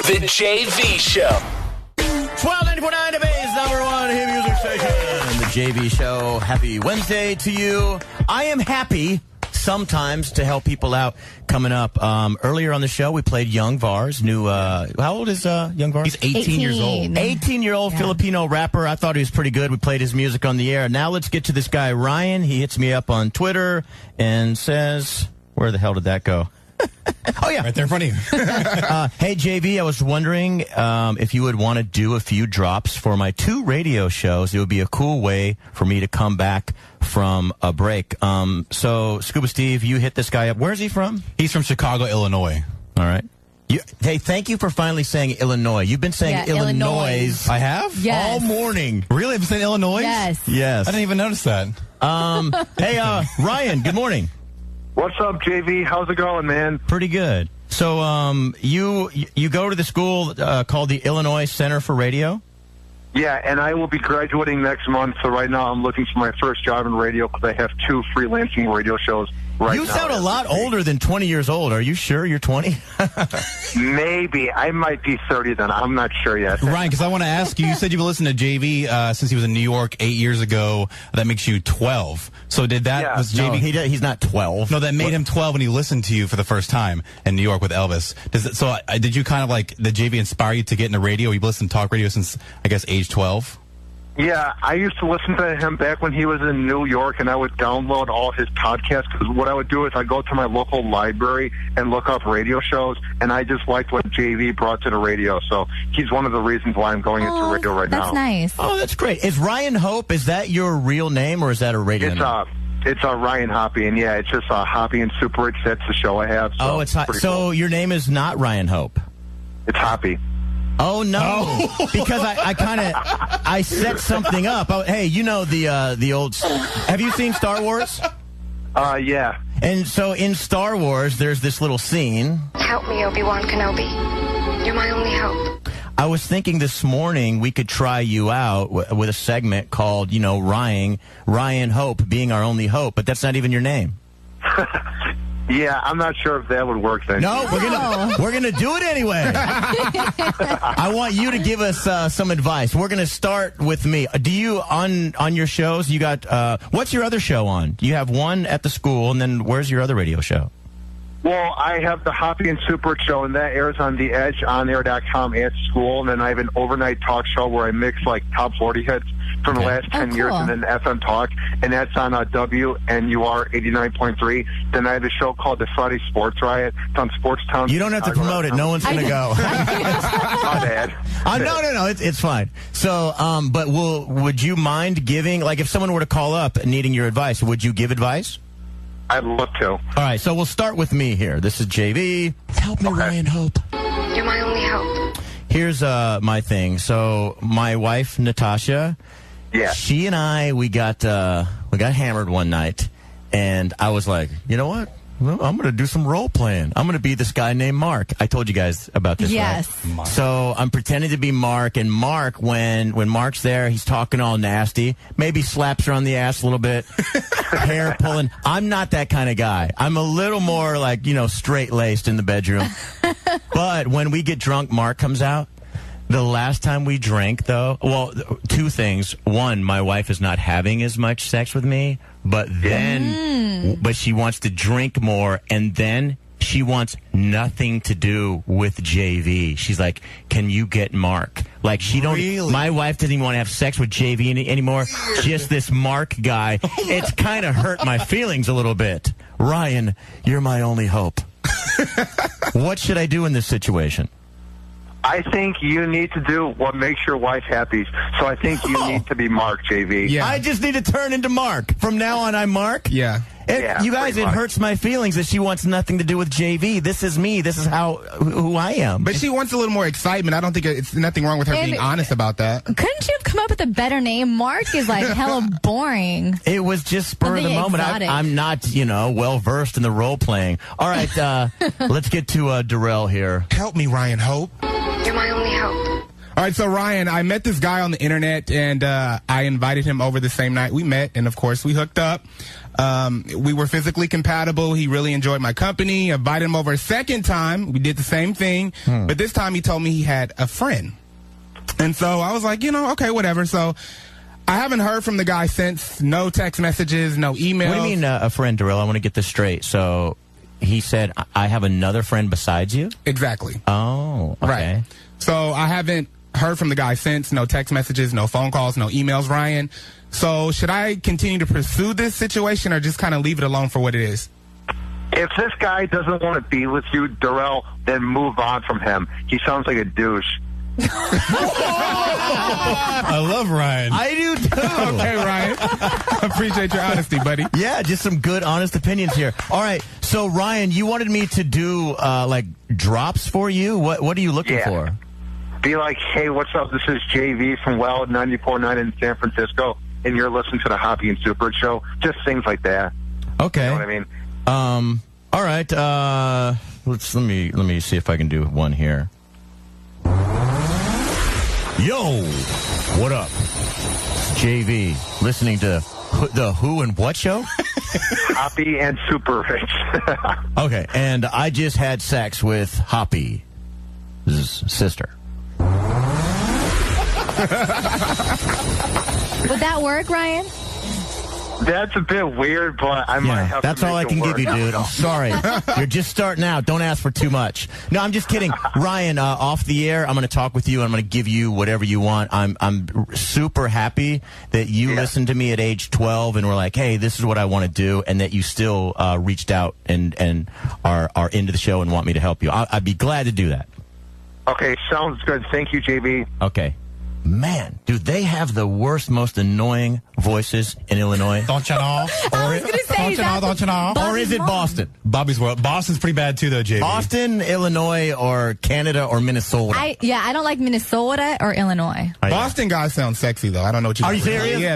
The JV Show. 1294.9 Bay's number one hit music station. The JV Show. Happy Wednesday to you. I am happy sometimes to help people out. Coming up earlier on the show, we played Young Vars. New, how old is Young Vars? He's 18 years old. 18-year-old Filipino rapper. I thought he was pretty good. We played his music on the air. Now let's get to this guy, Ryan. He hits me up on Twitter and says, where the hell did that go? Oh, yeah. Right there in front of you. Hey, JV, I was wondering if you would want to do a few drops for my 2 radio shows. It would be a cool way for me to come back from a break. So, Scuba Steve, you hit this guy up. Where's he from? He's from Chicago, Illinois. All right. Hey, thank you for finally saying Illinois. You've been saying Illinois. I have? Yes. All morning. Really? I've been saying Illinois? Yes. Yes. I didn't even notice that. Hey, Ryan, good morning. What's up, JV? How's it going, man? Pretty good. So, you go to the school called the Illinois Center for Radio? Yeah, and I will be graduating next month, so right now I'm looking for my first job in radio because I have 2 freelancing radio shows right now. You sound a lot older than 20 years old. Are you sure you're 20? Maybe. I might be 30 then. I'm not sure yet. Ryan, because I want to ask you, you said you've been listening to JV since he was in New York 8 years ago. That makes you 12. So did that, Yeah. was JV? No, he's not 12. No, that made him 12 when he listened to you for the first time in New York with Elvis. Did you kind of like, did JV inspire you to get into radio? You've listened to talk radio since, I guess, age 12? Yeah, I used to listen to him back when he was in New York, and I would download all his podcasts because what I would do is I'd go to my local library and look up radio shows, and I just liked what JV brought to the radio. So he's one of the reasons why I'm going into radio right now. That's nice. Oh, that's great. Is Ryan Hope, is that your real name, or is that a radio name? It's Ryan Hoppe, and yeah, it's just Hoppe and Super Rich. That's the show I have. So It's so cool. Your name is not Ryan Hope. It's Hoppe. Oh no! Because I set something up. Oh, hey, you know the old. Have you seen Star Wars? Yeah. And so in Star Wars, there's this little scene. Help me, Obi-Wan Kenobi. You're my only hope. I was thinking this morning we could try you out with a segment called, Ryan Hope being our only hope, but that's not even your name. Yeah, I'm not sure if that would work then. No, we're gonna do it anyway. I want you to give us some advice. We're gonna start with me. Do you on your shows? You got what's your other show on? You have one at the school, and then where's your other radio show? Well, I have the Hoppe and Super show, and that airs on The Edge, onair.com at school. And then I have an overnight talk show where I mix like top 40 hits from the last 10 years, and then FM Talk, and that's on WNUR 89.3. Then I have a show called the Friday Sports Riot. It's on Sportstown. You don't have to promote it. No one's going to go. My bad. No, it's fine. So, but would you mind giving, like if someone were to call up needing your advice, would you give advice? I'd love to. All right, so we'll start with me here. This is JV. Help me, Ryan Hope. You're my only hope. Here's my thing. So my wife, Natasha, she and I, we got hammered one night, and I was like, you know what? Well, I'm going to do some role playing. I'm going to be this guy named Mark. I told you guys about this, yes. right? So I'm pretending to be Mark, and Mark, when Mark's there, he's talking all nasty, maybe slaps her on the ass a little bit, hair pulling. I'm not that kind of guy. I'm a little more like, straight-laced in the bedroom. But when we get drunk, Mark comes out. The last time we drank, though, well, 2 things. One, my wife is not having as much sex with me, but she wants to drink more, and then she wants nothing to do with JV. She's like, can you get Mark? Like, my wife doesn't even want to have sex with JV anymore. Just this Mark guy. It's kind of hurt my feelings a little bit. Ryan, you're my only hope. What should I do in this situation? I think you need to do what makes your wife happy. So I think you need to be Mark, JV. Yeah. I just need to turn into Mark. From now on, I'm Mark? Yeah. You guys, it hurts my feelings that she wants nothing to do with JV. This is me. This is who I am. But she wants a little more excitement. I don't think it's nothing wrong with her being honest about that. Couldn't you have come up with a better name? Mark is like hella boring. It was just spur of the moment. I'm not, well-versed in the role-playing. All right, let's get to Darrell here. Help me, Ryan Hope. You're my only hope. All right, so Ryan, I met this guy on the internet, and I invited him over the same night we met, and of course we hooked up. We were physically compatible. He really enjoyed my company. I invited him over a second time. We did the same thing, but this time he told me he had a friend. And so I was like, okay, whatever. So I haven't heard from the guy since. No text messages, no emails. What do you mean a friend, Darrell? I want to get this straight. So he said, I have another friend besides you? Exactly. Oh, okay. Right. So I haven't heard from the guy since. No text messages, no phone calls, no emails, Ryan. So should I continue to pursue this situation or just kind of leave it alone for what it is? If this guy doesn't want to be with you, Darrell, then move on from him. He sounds like a douche. I love Ryan. I do too. Okay, Ryan. Appreciate your honesty, buddy. Yeah, just some good, honest opinions here. All right, so Ryan, you wanted me to do like drops for you. What are you looking for? Be like, hey, what's up? This is JV from Wild 94.9 in San Francisco, and you're listening to the Hoppe and Super Show. Just things like that. Okay. You know what I mean? All right. Let me see if I can do one here. Yo, what up? It's JV, listening to the Who and What show? Hoppe and Super Rich. Okay, and I just had sex with Hoppe's sister. Would that work, Ryan? That's a bit weird, but I might have that's to all I can give you, dude. I'm sorry. You're just starting out. Don't ask for too much. No, I'm just kidding. Ryan, off the air, I'm going to talk with you. I'm going to give you whatever you want. I'm super happy that you listened to me at age 12 and were like, hey, this is what I want to do, and that you still reached out and are into the show and want me to help you. I'd be glad to do that. Okay, sounds good. Thank you, JB. Okay. Man, dude, they have the worst, most annoying voices in Illinois. Don't you know? I was going to say, Don't you know? Or is it Boston? Bobby's World. Boston's pretty bad too, though, JB. Boston, Illinois, or Canada, or Minnesota? I don't like Minnesota or Illinois. Boston guys sound sexy, though. I don't know what you Are you serious? Yeah.